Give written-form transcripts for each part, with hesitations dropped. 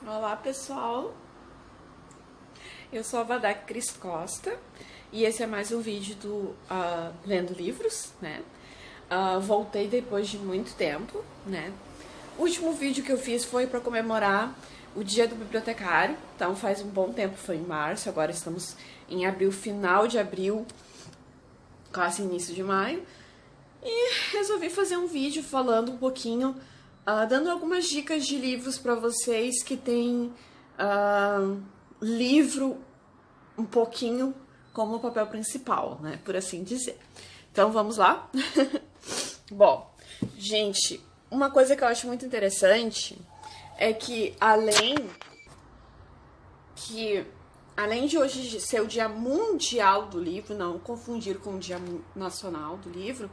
Olá pessoal, eu sou a Vadak Cris Costa e esse é mais um vídeo do Lendo Livros, né? Voltei depois de muito tempo, né? O último vídeo que eu fiz foi para comemorar o Dia do Bibliotecário, então faz um bom tempo, foi em março, agora estamos em abril, final de abril, quase início de maio, e resolvi fazer um vídeo falando um pouquinho, dando algumas dicas de livros para vocês que têm livro um pouquinho como papel principal, né, por assim dizer. Então vamos lá? Bom, gente, uma coisa que eu acho muito interessante é que além de hoje ser o Dia Mundial do Livro, não confundir com o Dia Nacional do Livro,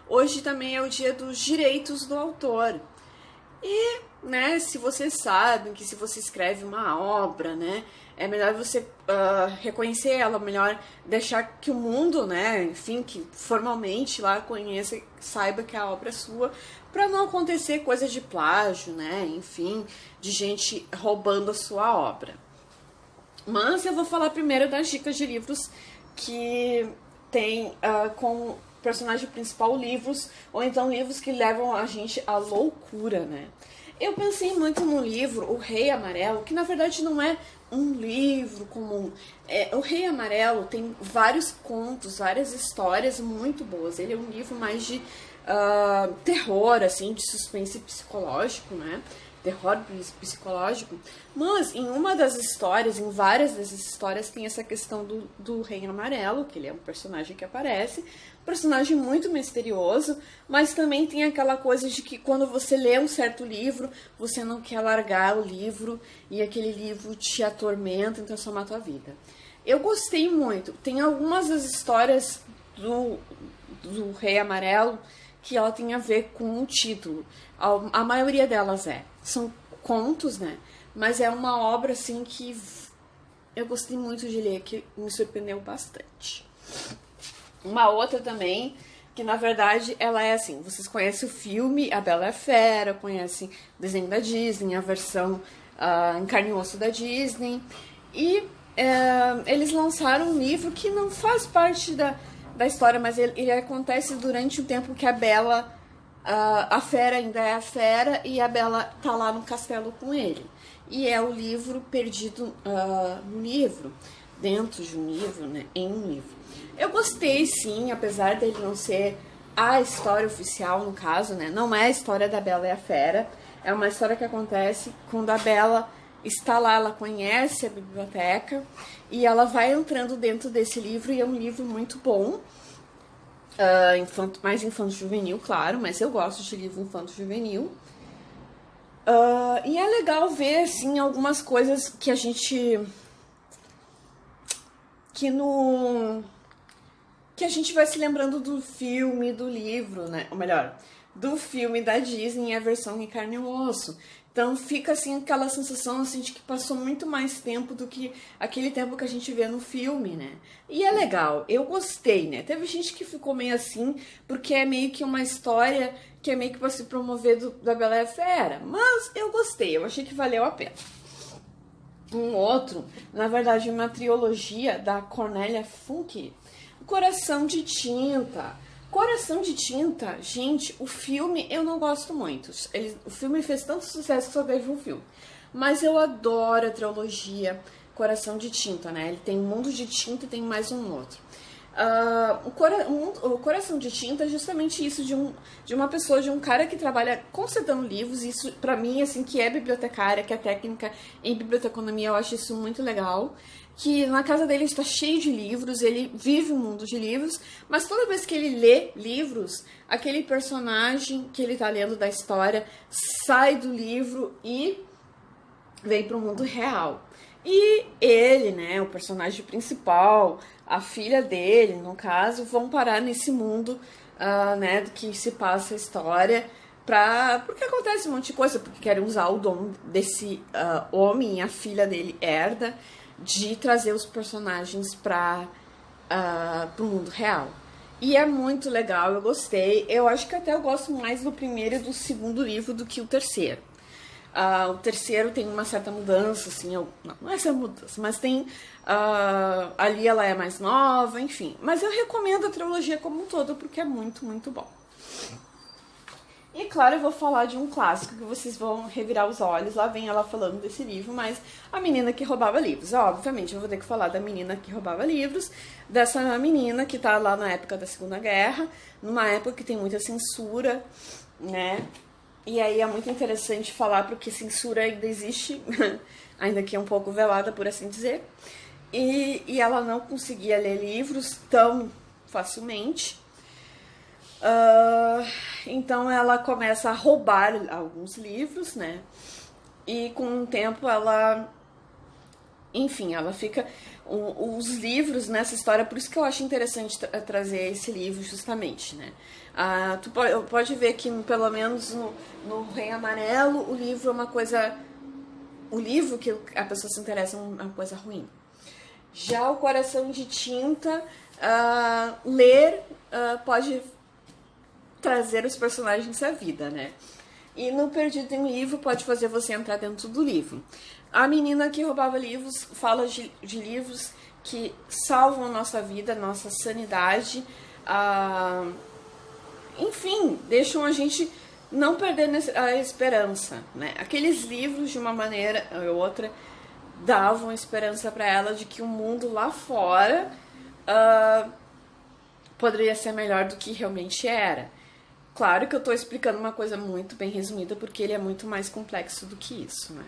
hoje também é o Dia dos Direitos do Autor. E, né, se vocês sabem que se você escreve uma obra, né, é melhor você reconhecer ela, melhor deixar que o mundo, né, enfim, que formalmente lá conheça, saiba que a obra é sua, para não acontecer coisas de plágio, né, enfim, de gente roubando a sua obra. Mas eu vou falar primeiro das dicas de livros que tem com personagem principal livros, ou então livros que levam a gente à loucura, né? Eu pensei muito no livro O Rei Amarelo, que na verdade não é um livro comum. O Rei Amarelo tem vários contos, várias histórias muito boas. Ele é um livro mais de terror, assim, de suspense psicológico, né? Terror psicológico, mas em uma das histórias, em várias dessas histórias, tem essa questão do Rei Amarelo, que ele é um personagem que aparece, personagem muito misterioso, mas também tem aquela coisa de que quando você lê um certo livro, você não quer largar o livro e aquele livro te atormenta e transforma a tua vida. Eu gostei muito, tem algumas das histórias do Rei Amarelo que ela tem a ver com o título. A maioria delas são contos, né? Mas é uma obra, assim, que eu gostei muito de ler, que me surpreendeu bastante. Uma outra também, que na verdade ela é assim, vocês conhecem o filme A Bela e a Fera, conhecem o desenho da Disney, a versão em carne e osso da Disney, e eles lançaram um livro que não faz parte da história, mas ele acontece durante o tempo que a Bela, a Fera ainda é a Fera e a Bela tá lá no castelo com ele. E é o livro perdido no livro, dentro de um livro, né, em um livro. Eu gostei sim, apesar dele não ser a história oficial, no caso, né, não é a história da Bela e a Fera, é uma história que acontece quando a Bela está lá, ela conhece a biblioteca e ela vai entrando dentro desse livro, e é um livro muito bom, mais infanto-juvenil, claro, mas eu gosto de livro infanto-juvenil. E é legal ver, assim, algumas coisas que a gente... que a gente vai se lembrando do filme, do livro, né? Ou melhor, do filme da Disney, a versão em carne e osso. Então fica assim aquela sensação assim de que passou muito mais tempo do que aquele tempo que a gente vê no filme, né? E é legal, eu gostei, né? Teve gente que ficou meio assim, porque é meio que uma história que é meio que pra se promover da Bela e a Fera. Mas eu gostei, eu achei que valeu a pena. Um outro, na verdade, uma trilogia da Cornélia Funke, Coração de Tinta. Coração de Tinta, gente, o filme eu não gosto muito. O filme fez tanto sucesso que só teve um filme. Mas eu adoro a trilogia Coração de Tinta, né? Ele tem Mundo de Tinta e tem mais um outro. O Coração de Tinta é justamente isso, de uma pessoa, de um cara que trabalha consertando livros. Isso, pra mim, assim, que é bibliotecária, que é técnica em biblioteconomia, eu acho isso muito legal. Que na casa dele está cheio de livros, ele vive um mundo de livros, mas toda vez que ele lê livros, aquele personagem que ele está lendo da história sai do livro e vem para o mundo real. E ele, né, o personagem principal, a filha dele, no caso, vão parar nesse mundo, né, que se passa a história, porque acontece um monte de coisa, porque querem usar o dom desse homem, e a filha dele herda, de trazer os personagens para o mundo real. E é muito legal, eu gostei. Eu acho que até eu gosto mais do primeiro e do segundo livro do que o terceiro. O terceiro tem uma certa mudança, assim, não é essa mudança, mas tem, ali ela é mais nova, enfim. Mas eu recomendo a trilogia como um todo, porque é muito, muito bom. E claro, eu vou falar de um clássico que vocês vão revirar os olhos, lá vem ela falando desse livro, mas A Menina que Roubava Livros. Obviamente, eu vou ter que falar da Menina que Roubava Livros, dessa menina que tá lá na época da Segunda Guerra, numa época que tem muita censura, né? E aí é muito interessante falar porque censura ainda existe, ainda que é um pouco velada, por assim dizer. E ela não conseguia ler livros tão facilmente. Então ela começa a roubar alguns livros, né? E com o tempo ela... Enfim, ela fica... Os livros nessa história, por isso que eu acho interessante trazer esse livro justamente, né? Tu pode ver que pelo menos no Rei Amarelo o livro é uma coisa... O livro que a pessoa se interessa é uma coisa ruim. Já o Coração de Tinta, ler pode trazer os personagens à vida, né? E no Perdido em um Livro pode fazer você entrar dentro do livro. A Menina que Roubava Livros fala de livros que salvam a nossa vida, a nossa sanidade, enfim, deixam a gente não perder a esperança, né? Aqueles livros, de uma maneira ou outra, davam esperança para ela de que o mundo lá fora poderia ser melhor do que realmente era. Claro que eu estou explicando uma coisa muito bem resumida, porque ele é muito mais complexo do que isso, né?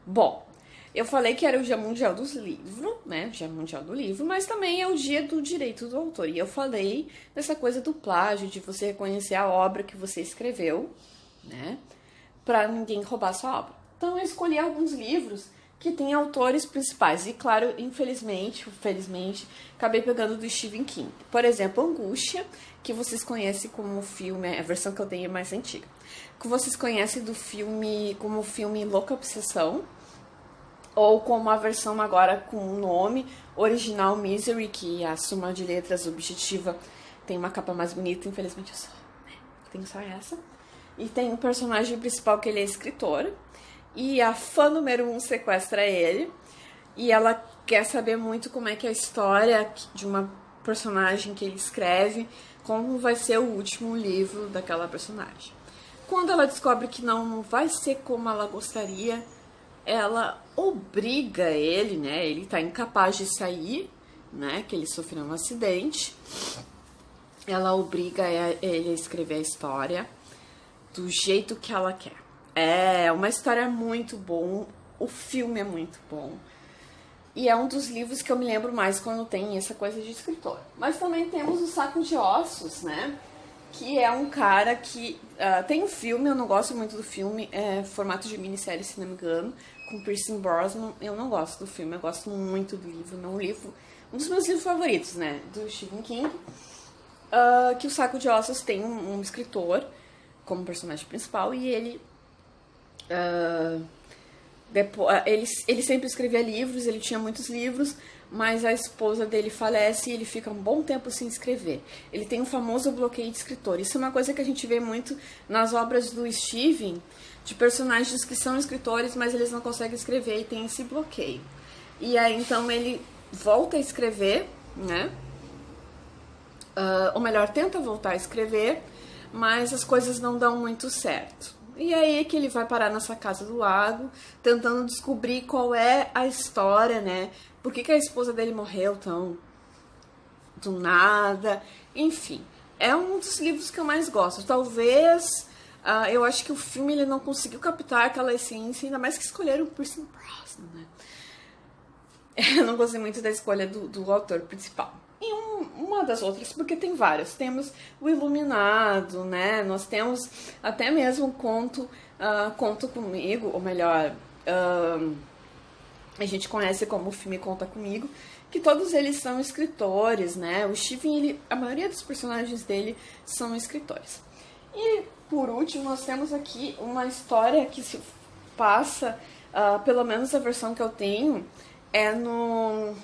Bom, eu falei que era o Dia Mundial do Livro, né? O Dia Mundial do Livro, mas também é o Dia do Direito do Autor. E eu falei dessa coisa do plágio, de você reconhecer a obra que você escreveu, né? Pra ninguém roubar sua obra. Então eu escolhi alguns livros que têm autores principais. E claro, infelizmente, acabei pegando do Stephen King. Por exemplo, Angústia, que vocês conhecem como filme, a versão que eu tenho é mais antiga, que vocês conhecem do filme como o filme Louca Obsessão, ou como a versão agora com o nome original Misery, que a soma de letras objetiva tem uma capa mais bonita, infelizmente eu só tenho só essa. E tem um personagem principal que ele é escritor, e a fã número 1 sequestra ele, e ela quer saber muito como é que é a história de uma personagem que ele escreve, como vai ser o último livro daquela personagem. Quando ela descobre que não vai ser como ela gostaria, ela obriga ele, né? Ele tá incapaz de sair, né? Que ele sofreu um acidente. Ela obriga ele a escrever a história do jeito que ela quer. É uma história muito bom, o filme é muito bom. E é um dos livros que eu me lembro mais quando tem essa coisa de escritor. Mas também temos o Saco de Ossos, né? Que é um cara que... tem um filme, eu não gosto muito do filme, é formato de minissérie, se não me engano, com Pierce Brosnan. Eu não gosto do filme, eu gosto muito do livro. Um dos meus livros favoritos, né? Do Stephen King. Que o Saco de Ossos tem um escritor como personagem principal e ele... ele sempre escrevia livros, ele tinha muitos livros, mas a esposa dele falece e ele fica um bom tempo sem escrever. Ele tem um famoso bloqueio de escritor. Isso é uma coisa que a gente vê muito nas obras do Stephen, de personagens que são escritores, mas eles não conseguem escrever e tem esse bloqueio. E aí, então, ele volta a escrever, né? Ou melhor, tenta voltar a escrever, mas as coisas não dão muito certo. E aí é que ele vai parar nessa casa do lago, tentando descobrir qual é a história, né? Por que a esposa dele morreu tão do nada? Enfim, é um dos livros que eu mais gosto. Talvez, eu acho que o filme ele não conseguiu captar aquela essência, ainda mais que escolheram o Pierce Brosnan, né? Eu não gostei muito da escolha do autor principal. E uma das outras, porque tem vários. Temos o Iluminado, né? Nós temos até mesmo Conto Comigo, ou melhor, a gente conhece como o filme Conta Comigo, que todos eles são escritores, né? O Stephen, a maioria dos personagens dele são escritores. E, por último, nós temos aqui uma história que se passa, pelo menos a versão que eu tenho, é no...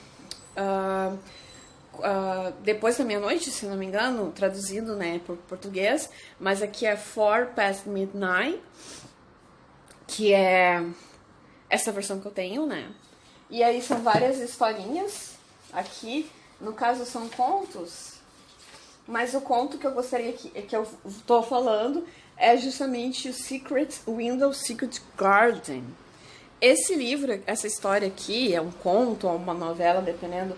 Depois da Meia-Noite, se não me engano, traduzido, né, por português, mas aqui é 4 Past Midnight, que é essa versão que eu tenho, né? E aí são várias historinhas aqui, no caso são contos, mas o conto que eu gostaria que eu tô falando é justamente o Secret Window, Secret Garden. Esse livro, essa história aqui, é um conto ou uma novela, dependendo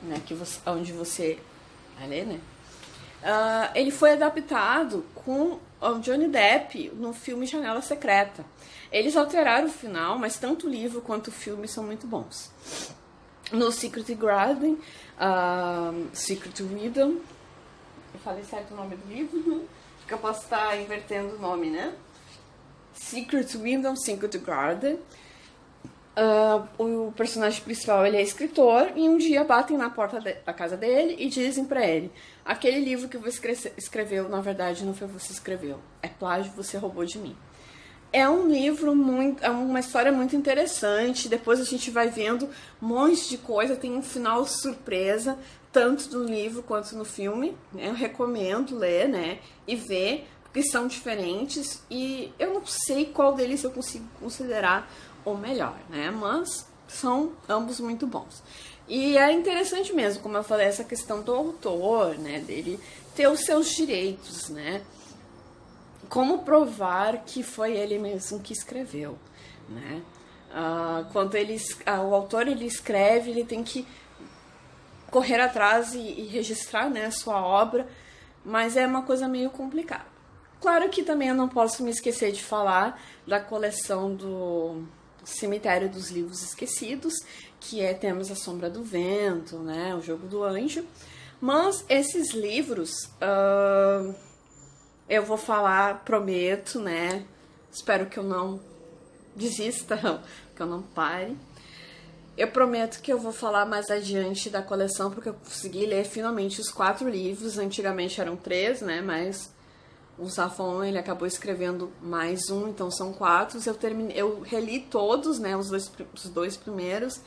né, onde você vai ler, né? Ele foi adaptado com o Johnny Depp no filme Janela Secreta. Eles alteraram o final, mas tanto o livro quanto o filme são muito bons. No Secret Garden, Secret Window, eu falei certo o nome do livro? Porque eu posso estar invertendo o nome, né? Secret Window, Secret Garden. O personagem principal, ele é escritor, e um dia batem na porta da casa dele e dizem pra ele: aquele livro que você escreveu, na verdade, não foi você que escreveu, é plágio, você roubou de mim. É um livro é uma história muito interessante. Depois a gente vai vendo um monte de coisa, tem um final surpresa, tanto no livro quanto no filme. Eu recomendo ler, né, e ver, porque são diferentes, e eu não sei qual deles eu consigo considerar o melhor, né, mas são ambos muito bons. E é interessante mesmo, como eu falei, essa questão do autor, né, dele ter os seus direitos, né, como provar que foi ele mesmo que escreveu, né? Quando o autor ele escreve, ele tem que correr atrás e registrar, né, a sua obra, mas é uma coisa meio complicada. Claro que também eu não posso me esquecer de falar da coleção do Cemitério dos Livros Esquecidos, que temos A Sombra do Vento, né, O Jogo do Anjo, mas esses livros eu vou falar, prometo, né? Espero que eu não desista, que eu não pare. Eu prometo que eu vou falar mais adiante da coleção, porque eu consegui ler finalmente os 4 livros. Antigamente eram 3, né? Mas o Safon, ele acabou escrevendo mais um, então são 4. Eu reli todos, né? Os dois primeiros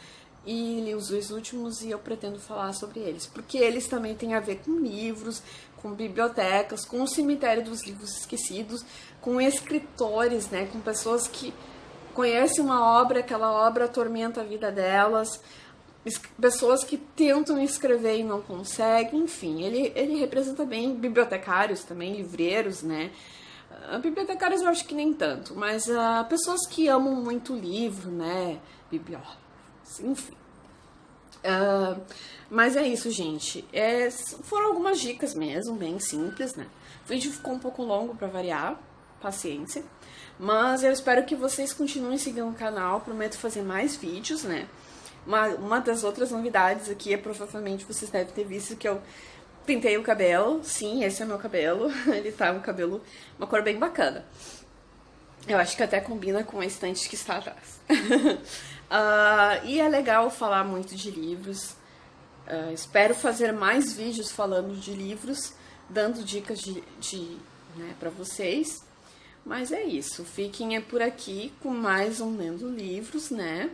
e li os 2 últimos, e eu pretendo falar sobre eles, porque eles também têm a ver com livros, com bibliotecas, com o Cemitério dos Livros Esquecidos, com escritores, né, com pessoas que conhecem uma obra, aquela obra atormenta a vida delas, pessoas que tentam escrever e não conseguem, enfim, ele representa bem bibliotecários também, livreiros, né, bibliotecários eu acho que nem tanto, mas pessoas que amam muito o livro, né, bibliófilos, enfim. Mas é isso, gente. Foram algumas dicas mesmo, bem simples, né? O vídeo ficou um pouco longo pra variar, paciência. Mas eu espero que vocês continuem seguindo o canal, prometo fazer mais vídeos, né? Uma das outras novidades aqui provavelmente vocês devem ter visto que eu pintei o cabelo. Sim, esse é meu cabelo. Ele tá uma cor bem bacana. Eu acho que até combina com a estante que está atrás. E é legal falar muito de livros. Espero fazer mais vídeos falando de livros, dando dicas né, para vocês. Mas é isso. Fiquem por aqui com mais um Lendo Livros, né?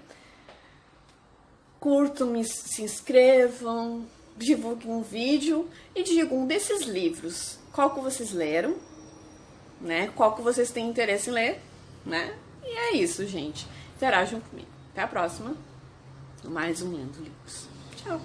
Curtam, se inscrevam, divulguem um vídeo e digam desses livros qual que vocês leram, né? Qual que vocês têm interesse em ler, né? E é isso, gente. Interajam comigo. Até a próxima. Mais um Lendo Livros. Tchau.